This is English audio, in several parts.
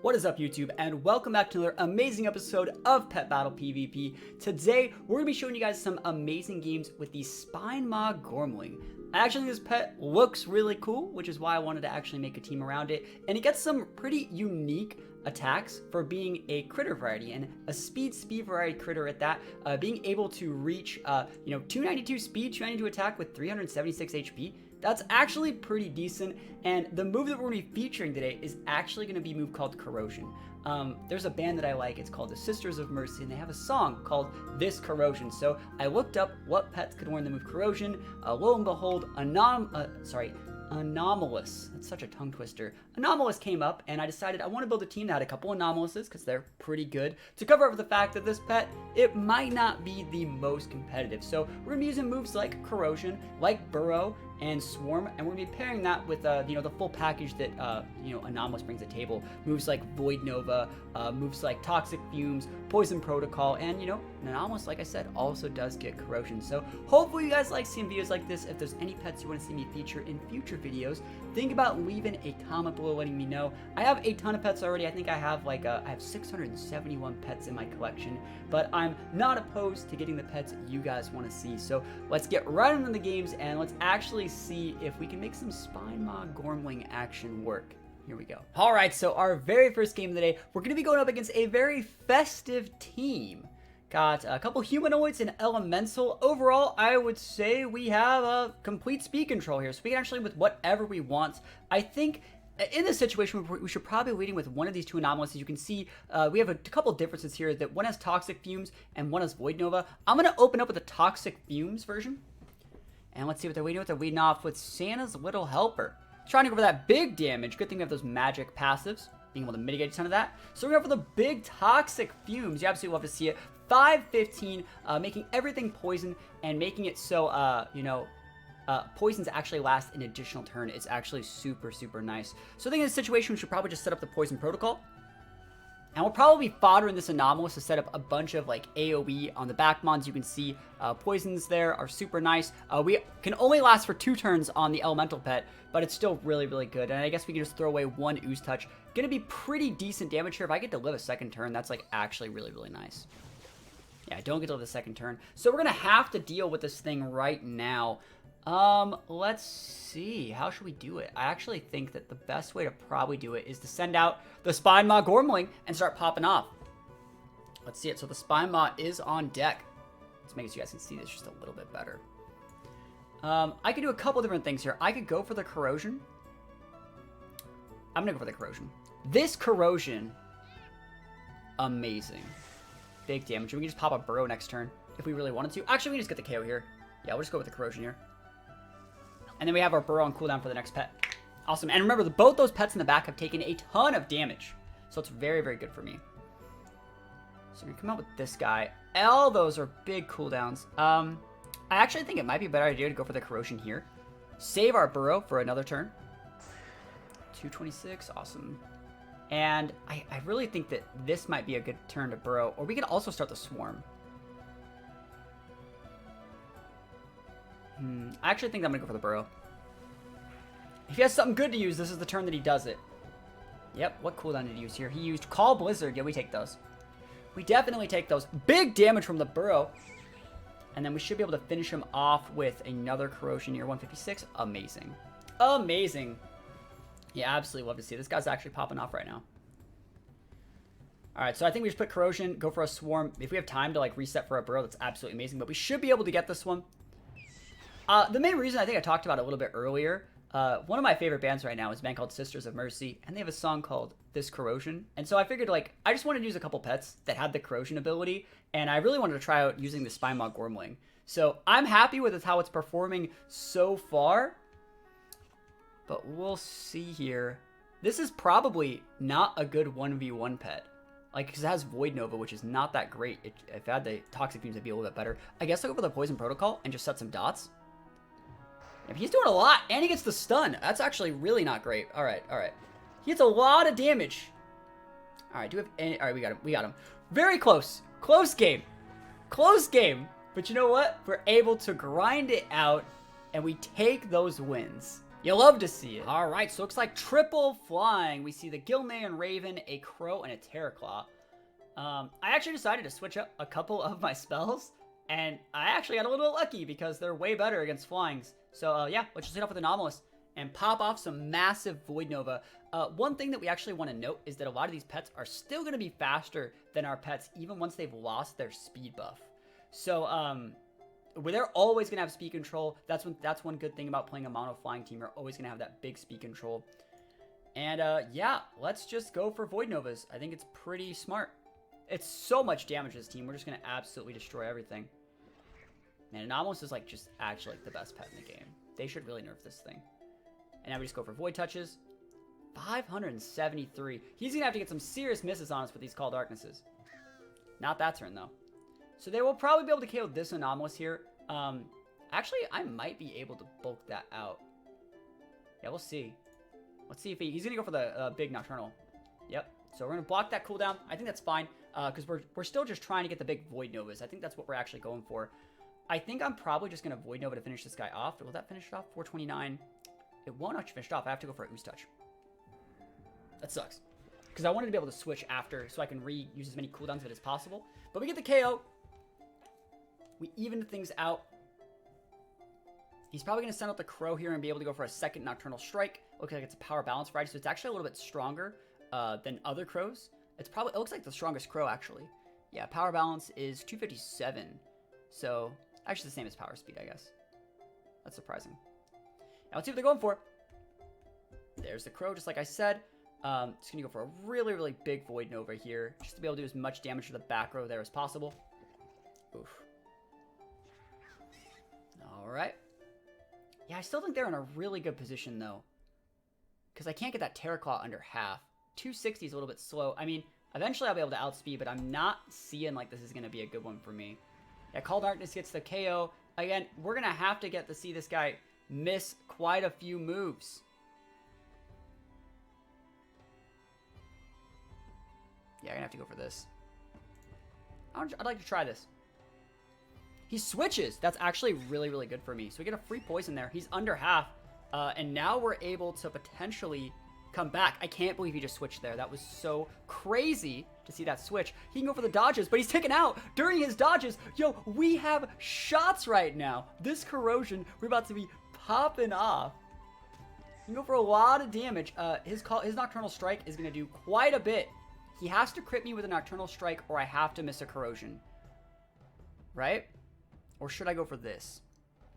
What is up, YouTube, and welcome back to another amazing episode of Pet Battle PvP. Today, we're going to be showing you guys some amazing games with the Spinemaw Gormling. Actually, this pet looks really cool, which is why I wanted to actually make a team around it, and it gets some pretty unique attacks for being a critter variety, and a speed variety critter at that, being able to reach 292 speed, 292 attack with 376 HP. That's actually pretty decent, and the move that we're going to be featuring today is actually going to be a move called Corrosion. There's a band that I like, it's called the Sisters of Mercy, and they have a song called This Corrosion. So I looked up what pets could learn the move Corrosion. Lo and behold, Anomalus, that's such a tongue twister. Anomalus came up, and I decided I want to build a team that had a couple Anomalises, because they're pretty good, to cover up for the fact that this pet, it might not be the most competitive. So we're going to be using moves like Corrosion, like Burrow, and Swarm, and we're going to be pairing that with the full package that Anomalus brings to the table. Moves like Void Nova, moves like Toxic Fumes, Poison Protocol, and Anomalus, like I said, also does get Corrosion. So hopefully you guys like seeing videos like this. If there's any pets you want to see me feature in future videos, think about leaving a comment below letting me know. I have a ton of pets already. I think I have I have 671 pets in my collection, but I'm not opposed to getting the pets you guys want to see. So let's get right into the games and let's actually see if we can make some Spinemaw Gormling action work. Here we go. All right, so our very first game of the day, we're going to be going up against a very festive team. Got a couple humanoids and elemental. Overall, I would say we have a complete speed control here, so we can actually with whatever we want. I think in this situation, we should probably be leading with one of these two anomalies. As you can see, we have a couple differences here, that one has Toxic Fumes and one has Void Nova. I'm going to open up with the Toxic Fumes version. And let's see what they're leading with. They're leading off with Santa's Little Helper. Trying to go for that big damage. Good thing we have those magic passives, being able to mitigate a ton of that. So we're going for the big Toxic Fumes. You absolutely love to see it. 515, making everything poison and making it so, poisons actually last an additional turn. It's actually super, super nice. So I think in this situation, we should probably just set up the Poison Protocol. And we'll probably be foddering this Anomalus to set up a bunch of AoE on the back mons. You can see poisons there are super nice. We can only last for 2 turns on the Elemental Pet, but it's still really, really good. And I guess we can just throw away 1 Ooze Touch. Gonna be pretty decent damage here. If I get to live a second turn, that's actually really, really nice. Yeah, I don't get to live the second turn. So we're gonna have to deal with this thing right now. Let's see. How should we do it? I actually think that the best way to probably do it is to send out the Spinemaw Gormling and start popping off. Let's see it. So the Spinemaw is on deck. Let's make it so you guys can see this just a little bit better. I could do a couple different things here. I could go for the Corrosion. I'm gonna go for the Corrosion. This Corrosion, amazing. Big damage. We can just pop a Burrow next turn if we really wanted to. Actually, we can just get the KO here. Yeah, we'll just go with the Corrosion here. And then we have our Burrow on cooldown for the next pet. Awesome. And remember, both those pets in the back have taken a ton of damage. So it's very, very good for me. So we're going to come out with this guy. All those are big cooldowns. I actually think it might be a better idea to go for the Corrosion here. Save our Burrow for another turn. 226. Awesome. And I really think that this might be a good turn to Burrow. Or we could also start the Swarm. I actually think I'm going to go for the Burrow. If he has something good to use, this is the turn that he does it. Yep, what cooldown did he use here? He used Call Blizzard. Yeah, we take those. We definitely take those. Big damage from the Burrow. And then we should be able to finish him off with another Corrosion here. 156. Amazing. Amazing. Yeah, absolutely love to see it. This guy's actually popping off right now. Alright, so I think we just put Corrosion, go for a Swarm. If we have time to reset for a Burrow, that's absolutely amazing. But we should be able to get this one. The main reason I think I talked about it a little bit earlier, one of my favorite bands right now is a band called Sisters of Mercy, and they have a song called This Corrosion. And so I figured, I just wanted to use a couple pets that had the Corrosion ability, and I really wanted to try out using the Spinemaw Gormling. So I'm happy with how it's performing so far, but we'll see here. This is probably not a good 1v1 pet. Because it has Void Nova, which is not that great. If I had the Toxic Fumes, it'd be a little bit better. I guess I'll go for the Poison Protocol and just set some dots. Yeah, he's doing a lot, and he gets the stun. That's actually really not great. All right, all right. He gets a lot of damage. All right, do we have any? All right, we got him. We got him. Very close. Close game. Close game. But you know what? We're able to grind it out, and we take those wins. You love to see it. All right, so it looks like triple flying. We see the Gilnean Raven, a Crow, and a Terraclaw. I actually decided to switch up a couple of my spells, and I actually got a little lucky because they're way better against flyings. So yeah, let's just hit off with Anomalus and pop off some massive Void Nova. One thing that we actually want to note is that a lot of these pets are still going to be faster than our pets, even once they've lost their speed buff. So, where they're always going to have speed control. That's one good thing about playing a mono flying team. You're always going to have that big speed control. And yeah, let's just go for Void Novas. I think it's pretty smart. It's so much damage to this team. We're just going to absolutely destroy everything. And Anomalus is like just actually like the best pet in the game. They should really nerf this thing. And now we just go for Void Touches. 573. He's going to have to get some serious misses on us with these Call Darknesses. Not that turn, though. So they will probably be able to KO this Anomalus here. Actually, I might be able to bulk that out. Yeah, we'll see. Let's see if he's going to go for the big Nocturnal. Yep. So we're going to block that cooldown. I think that's fine because we're still just trying to get the big Void Novas. I think that's what we're actually going for. I think I'm probably just going to Void Nova to finish this guy off. Will that finish it off? 429. It won't actually finish it off. I have to go for a Ooze Touch. That sucks. Because I wanted to be able to switch after so I can reuse as many cooldowns of it as possible. But we get the KO. We evened things out. He's probably going to send out the Crow here and be able to go for a second Nocturnal Strike. Looks like it's a power balance variety, so it's actually a little bit stronger than other Crows. It looks like the strongest Crow, actually. Yeah, power balance is 257. So, actually the same as power speed, I guess. That's surprising. Now, let's see what they're going for. There's the Crow, just like I said. Just going to go for a really, really big Void Nova here. Just to be able to do as much damage to the back row there as possible. Oof. Alright. Yeah, I still think they're in a really good position, though. Because I can't get that Terraclaw under half. 260 is a little bit slow. I mean, eventually I'll be able to outspeed, but I'm not seeing like this is going to be a good one for me. Yeah, Call Darkness gets the KO. Again, we're going to have to get to see this guy miss quite a few moves. Yeah, I'm going to have to go for this. I'd like to try this. He switches. That's actually really, really good for me. So we get a free poison there. He's under half. And now we're able to potentially come back. I can't believe he just switched there. That was so crazy to see that switch. He can go for the dodges, but he's taken out during his dodges. Yo, we have shots right now. This Corrosion, we're about to be popping off. He can go for a lot of damage. His Nocturnal Strike is going to do quite a bit. He has to crit me with a Nocturnal Strike or I have to miss a Corrosion. Right? Or should I go for this?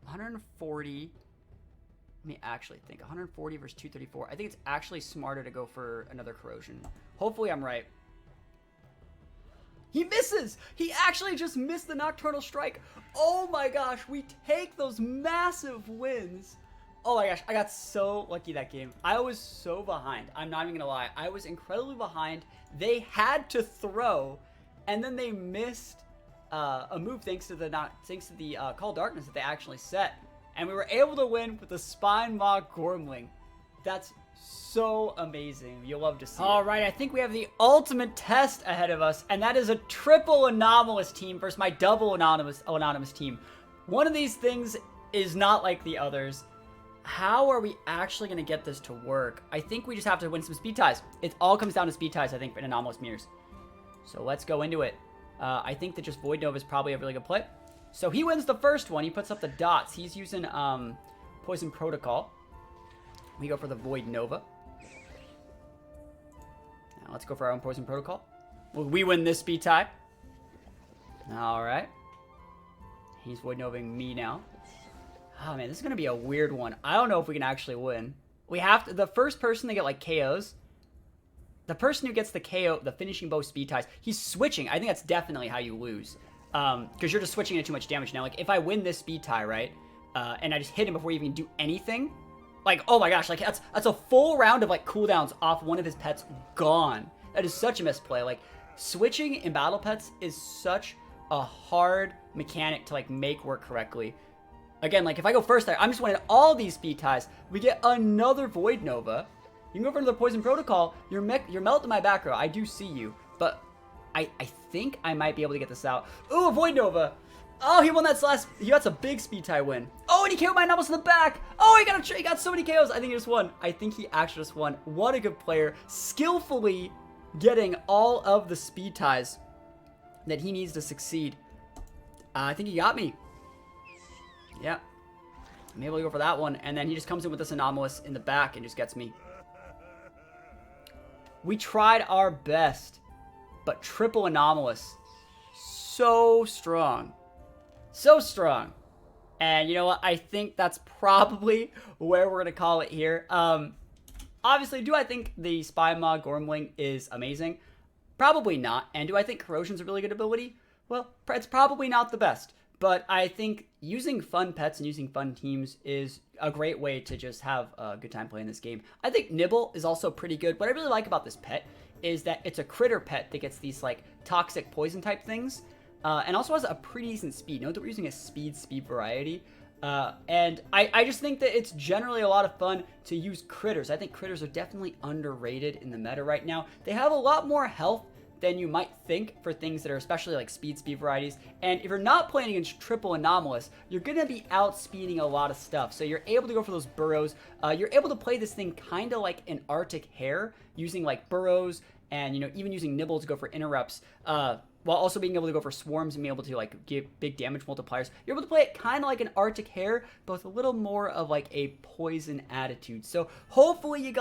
140. Let me actually think. 140 versus 234. I think it's actually smarter to go for another Corrosion. Hopefully I'm right. He misses! He actually just missed the Nocturnal Strike. Oh my gosh, we take those massive wins. Oh my gosh, I got so lucky that game. I was so behind. I'm not even gonna lie. I was incredibly behind. They had to throw, and then they missed a move thanks to the Call Darkness that they actually set. And we were able to win with the Spinemaw Gormling. That's so amazing. You'll love to see it. All right, I think we have the ultimate test ahead of us, and that is a triple Anomalus team versus my double Anonymous team. One of these things is not like the others. How are we actually going to get this to work? I think we just have to win some speed ties. It all comes down to speed ties, I think, in Anomalus mirrors. So let's go into it. I think that just Void Nova is probably a really good play. So he wins the first one. He puts up the dots. He's using Poison Protocol. We go for the Void Nova. Now let's go for our own Poison Protocol. We win this speed tie. All right. He's Void Novaing me now. Oh man, this is gonna be a weird one. I don't know if we can actually win. We have to. The first person to get like KOs. The person who gets the KO, the finishing bow speed ties, he's switching. I think that's definitely how you lose. Because you're just switching into too much damage now. Like, if I win this speed tie, right, and I just hit him before he even do anything, like, oh my gosh, like, that's a full round of, like, cooldowns off one of his pets gone. That is such a misplay. Like, switching in battle pets is such a hard mechanic to, like, make work correctly. Again, like, if I go first there, I'm just winning all these speed ties. We get another Void Nova. You can go for another Poison Protocol. You're melting my back row. I do see you, but I think I might be able to get this out. Ooh, a Void Nova. Oh, he won that last. He got a big speed tie win. Oh, and he KO'd my Anomalus in the back. Oh, he got so many KOs. I think he just won. I think he actually just won. What a good player. Skillfully getting all of the speed ties that he needs to succeed. I think he got me. Yeah. I'm able to go for that one. And then he just comes in with this Anomalus in the back and just gets me. We tried our best, but triple Anomalus. So strong. So strong. And you know what? I think that's probably where we're going to call it here. Obviously, do I think the Spinemaw Gormling is amazing? Probably not. And do I think Corrosion's a really good ability? Well, it's probably not the best. But I think using fun pets and using fun teams is a great way to just have a good time playing this game. I think Nibble is also pretty good. What I really like about this pet is that it's a critter pet that gets these like toxic poison type things. And also has a pretty decent speed. Note that we're using a speed variety. And I just think that it's generally a lot of fun to use critters. I think critters are definitely underrated in the meta right now. They have a lot more health than you might think for things that are especially like speed varieties. And if you're not playing against triple Anomalus, you're going to be outspeeding a lot of stuff. So you're able to go for those burrows. You're able to play this thing kind of like an Arctic hare, using like burrows and, you know, even using Nibble to go for interrupts. While also being able to go for swarms and be able to like give big damage multipliers. You're able to play it kind of like an Arctic hare, but with a little more of like a poison attitude. So hopefully you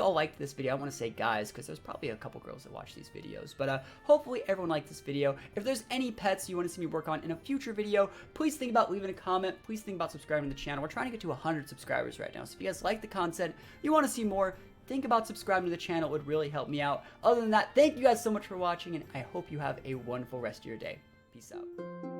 all liked this video. I want to say guys, because there's probably a couple girls that watch these videos, but hopefully everyone liked this video. If there's any pets you want to see me work on in a future video, please think about leaving a comment. Please think about subscribing to the channel. We're trying to get to 100 subscribers right now. So if you guys like the content, you want to see more, think about subscribing to the channel. It would really help me out. Other than that, thank you guys so much for watching, and I hope you have a wonderful rest of your day. Peace out.